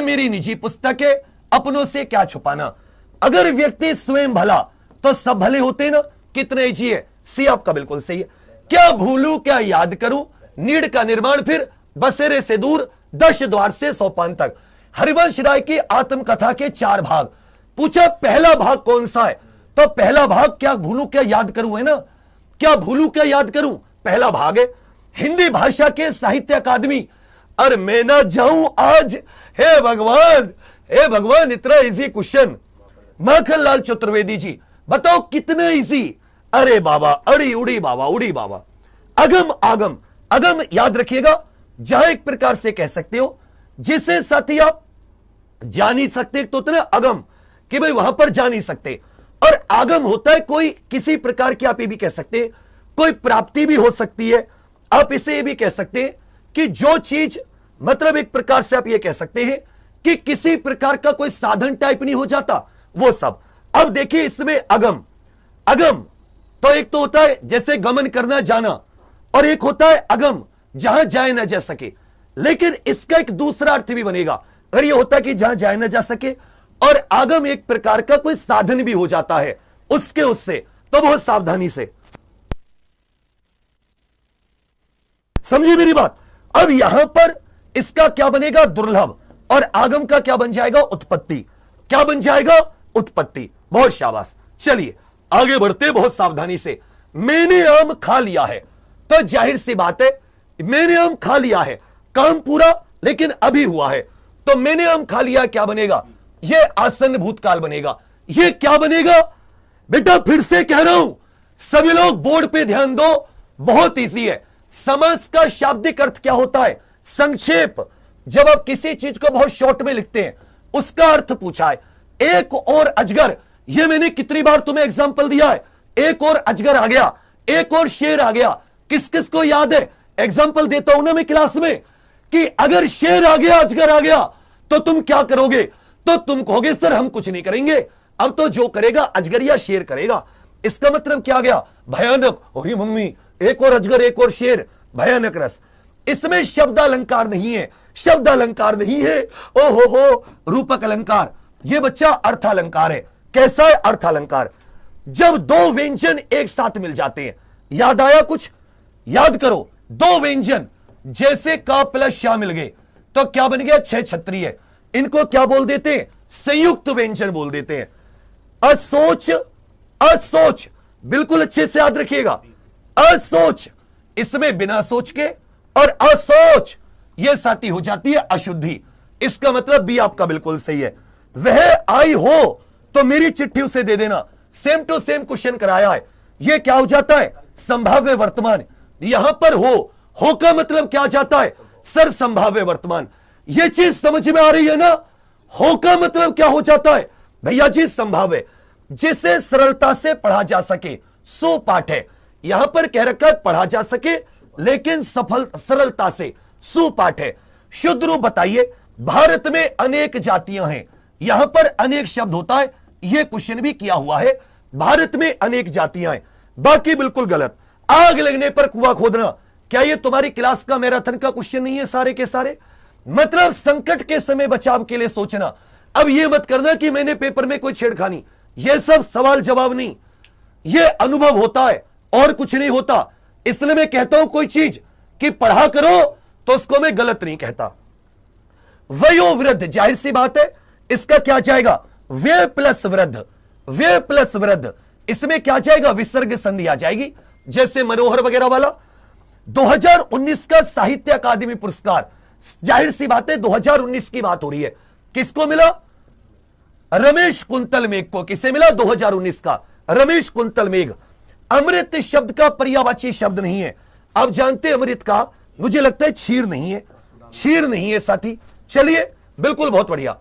मेरी निजी पुस्तक है, अपनों से क्या छुपाना। अगर व्यक्ति स्वयं भला तो सब भले होते ना। कितने इजी है, सी आपका बिल्कुल सही है। क्या भूलूं क्या याद करूं, नीड़ का निर्माण फिर बसेरे से दूर, 10 द्वार से सोपान तक। हरिवंश राय की आत्मकथा के 4 भाग। पूछा पहला भाग कौन सा है, तो पहला भाग क्या भूलूं क्या याद करूं है ना। क्या भूलूं क्या याद करूं पहला भाग है। हिंदी भाषा के साहित्य अकादमी, और मैं ना जाऊं आज, हे भगवान, हे भगवान, इतना इजी क्वेश्चन। माखनलाल चतुर्वेदी जी बताओ कितना इजी। अरे बाबा, अड़ी उड़ी बाबा, उड़ी बाबा। अगम आगम, अगम याद रखिएगा, जहां एक प्रकार से कह सकते हो जिसे साथी आप जा नहीं सकते, तो उतना अगम कि भाई वहां पर जा नहीं सकते। और आगम होता है कोई किसी प्रकार की, आप ये भी कह सकते हैं कोई प्राप्ति भी हो सकती है। आप इसे ये भी कह सकते हैं कि जो चीज, मतलब एक प्रकार से आप ये कह सकते हैं कि किसी प्रकार का कोई साधन टाइप नहीं हो जाता, वो सब। अब देखिए इसमें अगम, अगम तो एक तो होता है जैसे गमन करना, जाना, और एक होता है अगम जहां जाए ना जा सके। लेकिन इसका एक दूसरा अर्थ भी बनेगा, अगर ये होता है कि जहां जाए ना जा सके, और आगम एक प्रकार का कोई साधन भी हो जाता है उससे, तो बहुत सावधानी से समझिए मेरी बात। अब यहां पर इसका क्या बनेगा, दुर्लभ, और आगम का क्या बन जाएगा, उत्पत्ति। क्या बन जाएगा, उत्पत्ति। बहुत शाबाश। चलिए आगे बढ़ते बहुत सावधानी से। मैंने आम खा लिया है, तो जाहिर सी बात है मैंने आम खा लिया है, काम पूरा लेकिन अभी हुआ है, तो मैंने आम खा लिया क्या बनेगा, यह आसन्न भूतकाल बनेगा। यह क्या बनेगा बेटा, फिर से कह रहा हूं, सभी लोग बोर्ड पे ध्यान दो, बहुत इजी है। समास का शाब्दिक अर्थ क्या होता है, संक्षेप। जब आप किसी चीज को बहुत शॉर्ट में लिखते हैं, उसका अर्थ पूछा है। एक और अजगर, यह मैंने कितनी बार तुम्हें एग्जांपल दिया है। एक और अजगर आ गया, एक और शेर आ गया। किस किस को याद है, एग्जांपल देता हूं ना मैं क्लास में, कि अगर शेर आ गया, अजगर आ गया, तो तुम क्या करोगे, तो तुम कहोगे सर हम कुछ नहीं करेंगे, अब तो जो करेगा अजगर या शेर करेगा। इसका मतलब क्या गया, भयानक। ओही मम्मी, एक और अजगर एक और शेर, भयानक रस। इसमें शब्द अलंकार नहीं है, शब्द अलंकार नहीं है, ओहो हो, रूपक अलंकार। यह बच्चा अर्थ अलंकार है। कैसा है अर्थ अलंकार, जब दो व्यंजन एक साथ मिल जाते हैं। याद आया कुछ, याद करो, दो व्यंजन जैसे का प्लस शाह मिल गए तो क्या बन गया, 6 क्षत्रिय। इनको क्या बोल देते हैं, संयुक्त व्यंजन बोल देते हैं। असोच, असोच बिल्कुल अच्छे से याद रखिएगा। असोच इसमें बिना सोच के, और असोच यह साथी हो जाती है अशुद्धि। इसका मतलब भी आपका बिल्कुल सही है। वह आई हो तो मेरी चिट्ठी उसे दे देना, सेम टू सेम क्वेश्चन कराया है। यह क्या हो जाता है, संभाव्य वर्तमान। यहां पर हो का मतलब क्या जाता है, सर संभाव्य वर्तमान। यह चीज समझ में आ रही है ना, हो का मतलब क्या हो जाता है भैया जी, संभाव्य, जिसे सरलता से पढ़ा जा सके, सो पाठ है। यहां पर कह रखा है पढ़ा जा सके लेकिन सरलता से, सुपाठ है। शुद्ध रूप बताइए, भारत में अनेक जातियां हैं, यहां पर अनेक शब्द होता है, यह क्वेश्चन भी किया हुआ है। भारत में अनेक जातियां हैं, बाकी बिल्कुल गलत। आग लगने पर कुआं खोदना, क्या यह तुम्हारी क्लास का मैराथन का क्वेश्चन नहीं है सारे के सारे। मतलब संकट के समय बचाव के लिए सोचना। अब यह मत करना कि मैंने पेपर में कोई छेड़खानी, यह सब सवाल जवाब नहीं, यह अनुभव होता है और कुछ नहीं होता। इसलिए मैं कहता हूं कोई चीज कि पढ़ा करो तो उसको मैं गलत नहीं कहता। वयोवृद्ध, जाहिर सी बात है, इसका क्या जाएगा, व्यय प्लस वृद्ध, व्यय प्लस वृद्ध। इसमें क्या जाएगा, विसर्ग संधि आ जाएगी, जैसे मनोहर वगैरह वाला। 2019 का साहित्य अकादमी पुरस्कार, जाहिर सी बात है 2019 की बात हो रही है, किसको मिला, रमेश कुंतल मेघ को। किसे मिला, 2019 का रमेश कुंतल मेघ। अमृत शब्द का पर्यायवाची शब्द नहीं है। आप जानते हैं अमृत का, मुझे लगता है क्षीर नहीं है, क्षीर नहीं है साथी। चलिए बिल्कुल बहुत बढ़िया।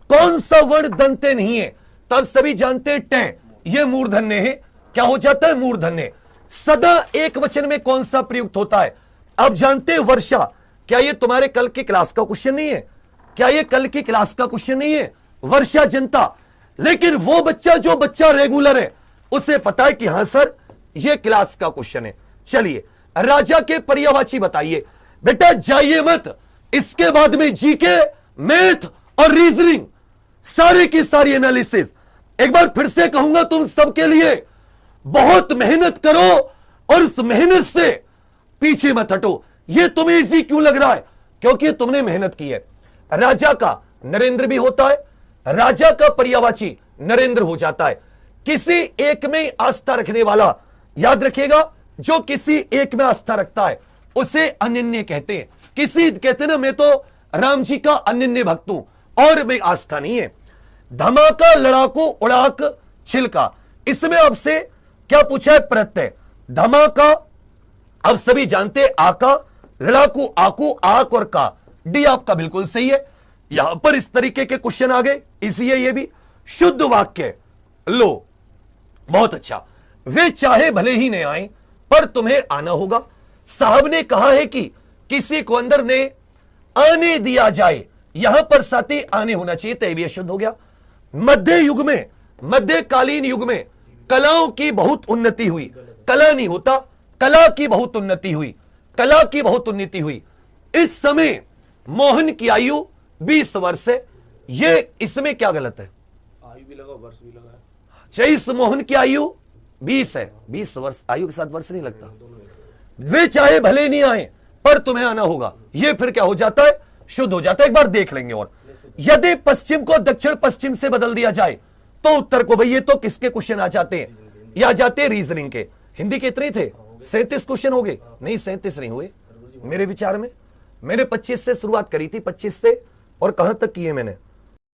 कौन सा वर्ण दंते नहीं है, तब सभी जानते हैं टे, ये मूर्धन्य है। क्या हो जाता है, मूर्धन्य। सदा एक वचन में कौन सा प्रयुक्त होता है, आप जानते हैं वर्षा। क्या ये तुम्हारे कल की क्लास का क्वेश्चन नहीं है, क्या ये कल की क्लास का क्वेश्चन नहीं है, वर्षा जनता। लेकिन वो बच्चा जो बच्चा रेगुलर है उसे पता है कि हां सर ये क्लास का क्वेश्चन है। चलिए राजा के पर्यायवाची बताइए। बेटा जाइए मत, इसके बाद में जीके, मैथ और रीजनिंग, सारे की सारी एनालिसिस। एक बार फिर से कहूंगा, तुम सबके लिए बहुत मेहनत करो और उस मेहनत से पीछे मत हटो। ये तुम्हें इजी क्यों लग रहा है? क्योंकि तुमने मेहनत की है। राजा का नरेंद्र भी होता है, राजा का पर्यायवाची नरेंद्र हो जाता है। किसी एक में आस्था रखने वाला, याद रखिएगा, जो किसी एक में आस्था रखता है उसे अनन्य कहते हैं। किसी कहते हैं ना, मैं तो राम जी का अनन्य भक्त हूं और में आस्था नहीं है। धमाका, लड़ाकू, उड़ाक, छिलका, इसमें आपसे क्या पूछा है? प्रत्यय। धमाका अब सभी जानते हैं, आका, लड़ाकू, आकू, आक और का। डी आपका बिल्कुल सही है। यहां पर इस तरीके के क्वेश्चन आ गए, इसलिए ये भी शुद्ध वाक्य। लो, बहुत अच्छा। वे चाहे भले ही नहीं आए पर तुम्हें आना होगा। साहब ने कहा है कि किसी को अंदर ने आने दिया जाए, यहां पर साथी आने होना चाहिए, तो भी शुद्ध हो गया। मध्य युग में, मध्यकालीन युग में कलाओं की बहुत उन्नति हुई। कला नहीं होता, कला की बहुत उन्नति हुई, कला की बहुत उन्नति हुई। इस समय मोहन की आयु 20 वर्ष है। ये इसमें क्या गलत है? आयु भी लगा, वर्ष भी लगा है। इस मोहन की आयु 20 है। 20 वर्ष आयु के साथ वर्ष नहीं लगता। वे चाहे भले नहीं आए पर तुम्हें आना होगा, ये फिर क्या हो जाता है? शुद्ध हो जाता है। एक बार देख लेंगे। और यदि पश्चिम को दक्षिण पश्चिम से बदल दिया जाए तो उत्तर को, भाई ये तो किसके क्वेश्चन आ जाते हैं? या जाते हैं रीजनिंग के। हिंदी के इतने थे, 37 क्वेश्चन हो गए। नहीं, 37 नहीं हुए मेरे विचार में। मैंने 25 से शुरुआत करी थी, 25 से, और कहां तक किए मैंने?